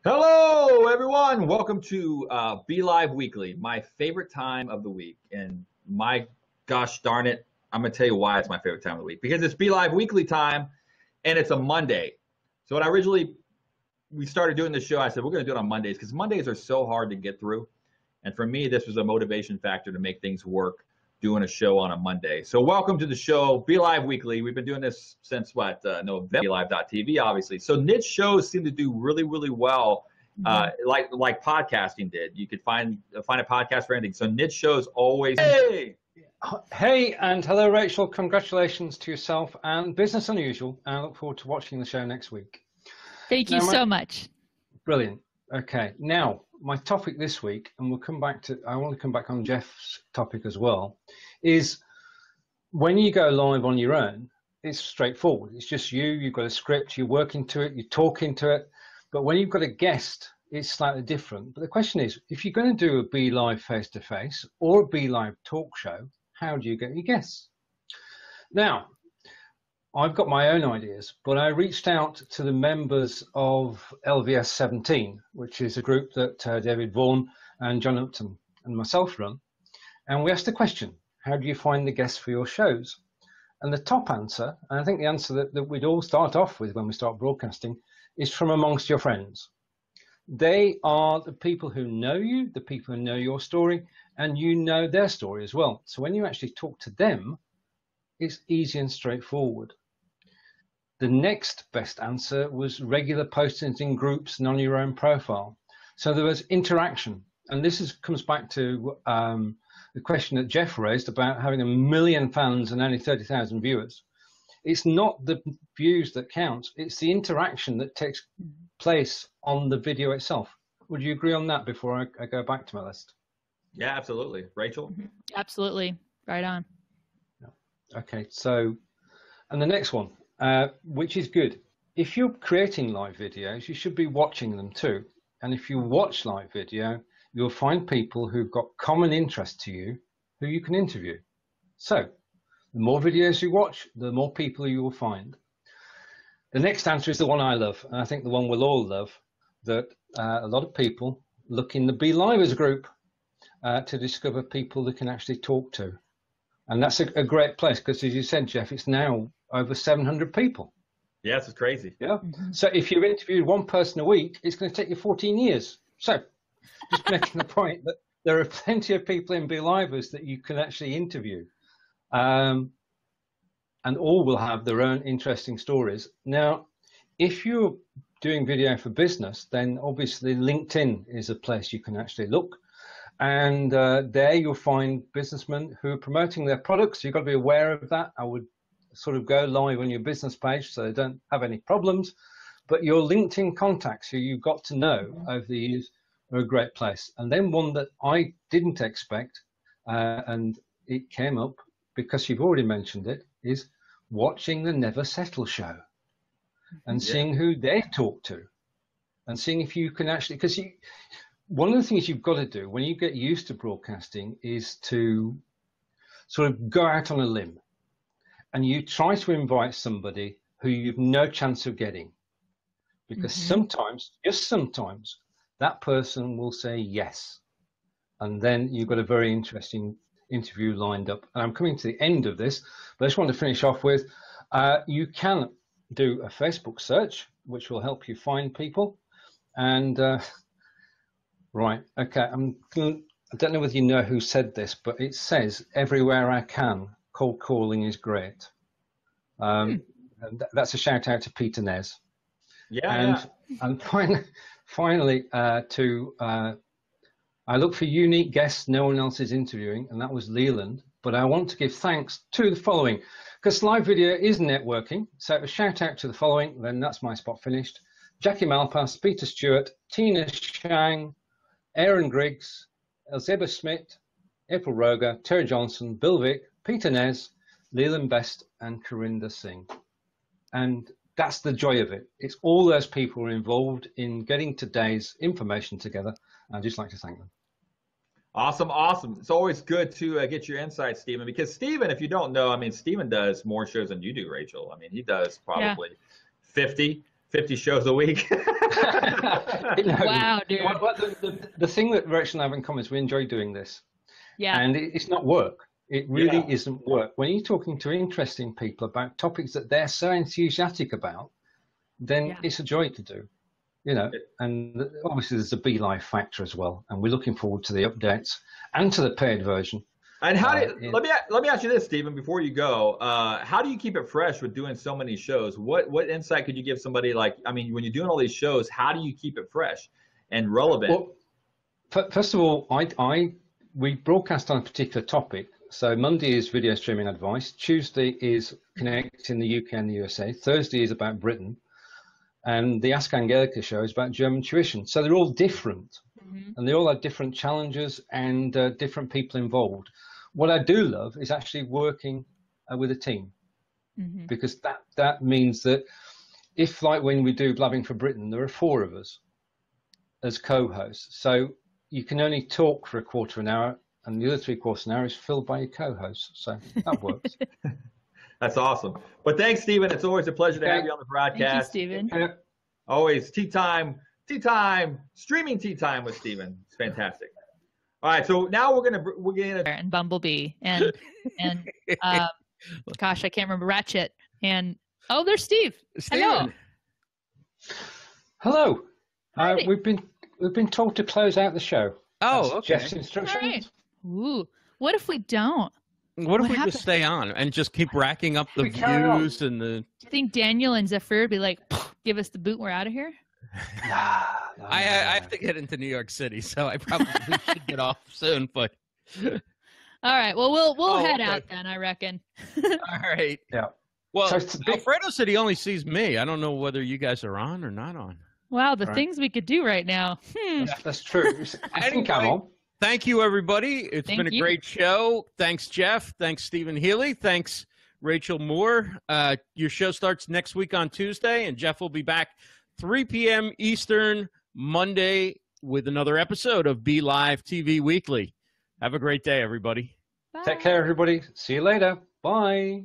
Hello, everyone. Welcome to Belive Weekly, my favorite time of the week. And my gosh darn it, I'm going to tell you why it's my favorite time of the week. Because it's Belive Weekly time, and it's a Monday. So when we started doing this show, I said, we're going to do it on Mondays, because Mondays are so hard to get through. And for me, this was a motivation factor to make things work, doing a show on a Monday. So welcome to the show, Belive Weekly. We've been doing this since November, Belive.tv, obviously. So niche shows seem to do really, really well, like podcasting did. You could find a podcast for anything. So niche shows always. Hey, and hello, Rachel. Congratulations to yourself and Business Unusual. And I look forward to watching the show next week. Thank you so much. Brilliant. Okay, now my topic this week, and I want to come back on Jeff's topic as well, is when you go live on your own, it's straightforward. It's just you've got a script, you're working to it, you're talking to it. But when you've got a guest, it's slightly different. But the question is, if you're going to do a Belive face-to-face or a Belive talk show, how do you get your guests? Now, I've got my own ideas, but I reached out to the members of LVS 17, which is a group that David Vaughan and John Upton and myself run. And we asked the question, how do you find the guests for your shows? And the top answer, and I think the answer that we'd all start off with when we start broadcasting, is from amongst your friends. They are the people who know you, the people who know your story, and you know their story as well. So when you actually talk to them, it's easy and straightforward. The next best answer was regular postings in groups and on your own profile. So there was interaction. And this comes back to the question that Jeff raised about having 1 million fans and only 30,000 viewers. It's not the views that count. It's the interaction that takes place on the video itself. Would you agree on that before I go back to my list? Yeah, absolutely. Rachel? Absolutely. Right on. Okay, so, and the next one, which is good. If you're creating live videos, you should be watching them too. And if you watch live video, you'll find people who've got common interest to you who you can interview. So the more videos you watch, the more people you will find. The next answer is the one I love, and I think the one we'll all love, that a lot of people look in the Belivers group to discover people they can actually talk to. And that's a great place because, as you said, Jeff, it's now over 700 people. Yes, it's crazy. Yeah. So if you've interviewed one person a week, it's going to take you 14 years. So just making the point that there are plenty of people in Belivers that you can actually interview. And all will have their own interesting stories. Now, if you're doing video for business, then obviously LinkedIn is a place you can actually look. And there you'll find businessmen who are promoting their products. You've got to be aware of that. I would sort of go live on your business page so they don't have any problems. But your LinkedIn contacts who you've got to know over the years are a great place. And then one that I didn't expect, and it came up because you've already mentioned it, is watching the Never Settle show and seeing who they talk to and seeing if you can actually, because one of the things you've got to do when you get used to broadcasting is to sort of go out on a limb and you try to invite somebody who you've no chance of getting, because sometimes, just sometimes, that person will say yes. And then you've got a very interesting interview lined up. And I'm coming to the end of this, but I just want to finish off with, you can do a Facebook search, which will help you find people. And right, okay, I don't know whether you know who said this, but it says, everywhere I can, cold calling is great. And that's a shout out to Peter Nez. And finally, I look for unique guests no one else is interviewing, and that was Leland. But I want to give thanks to the following, because live video is networking. So a shout out to the following, then that's my spot finished. Jackie Malpass, Peter Stewart, Tina Shang, Aaron Griggs, Elsabe Smit, April Roga, Terry Johnson, Bill Vick, Peter Nez, Leland Best, and Carinder Singh. And that's the joy of it. It's all those people who are involved in getting today's information together. I'd just like to thank them. Awesome, awesome. It's always good to get your insights, Stephen, because Stephen, if you don't know, I mean, Stephen does more shows than you do, Rachel. I mean, he does probably 50 50 shows a week. Wow, dude. The thing that Rachel and I have in common is we enjoy doing this. Yeah. And it's not work. It really isn't work. When you're talking to interesting people about topics that they're so enthusiastic about, then it's a joy to do. You know, and obviously there's a Belive factor as well, and we're looking forward to the updates and to the paid version. And how let me ask you this, Stephen, before you go, how do you keep it fresh with doing so many shows? What insight could you give somebody, like, I mean, when you're doing all these shows, how do you keep it fresh and relevant? Well, first of all, we broadcast on a particular topic. So Monday is video streaming advice, Tuesday is connecting the UK and the USA, Thursday is about Britain, and the Ask Angelica show is about German tuition. So they're all different, and they all have different challenges and different people involved. What I do love is actually working with a team, because that means that if, like when we do Blabbing for Britain, there are 4 of us as co-hosts. So you can only talk for a quarter of an hour, and the other 3/4 an hour is filled by your co-hosts. So that works. That's awesome. But thanks, Stephen. It's always a pleasure to have you on the broadcast. Thank you, Stephen. Always tea time, streaming tea time with Stephen. It's fantastic. All right, so now we're gonna and Bumblebee and gosh, I can't remember, Ratchet, and there's Steve. Steven. Hello. We've been told to close out the show. Oh, That's okay. Jeff's instructions. Right. Ooh, what if we don't? What if we happens? just stay on and just keep racking up the views and the? Do you think Daniel and Zephyr would be like, give us the boot, we're out of here? I have to get into New York City, so I probably should get off soon. But all right, well we'll head out then, I reckon. All right. Yeah. Well, Alfredo said he only sees me. I don't know whether you guys are on or not on. Wow, the things we could do right now. That's true. I think I'm on. Thank you, everybody. It's been a great show. Thanks, Jeff. Thanks, Stephen Healy. Thanks, Rachel Moore. Your show starts next week on Tuesday, and Jeff will be back 3 p.m. Eastern Monday with another episode of Belive TV Weekly. Have a great day, everybody. Bye. Take care, everybody. See you later. Bye.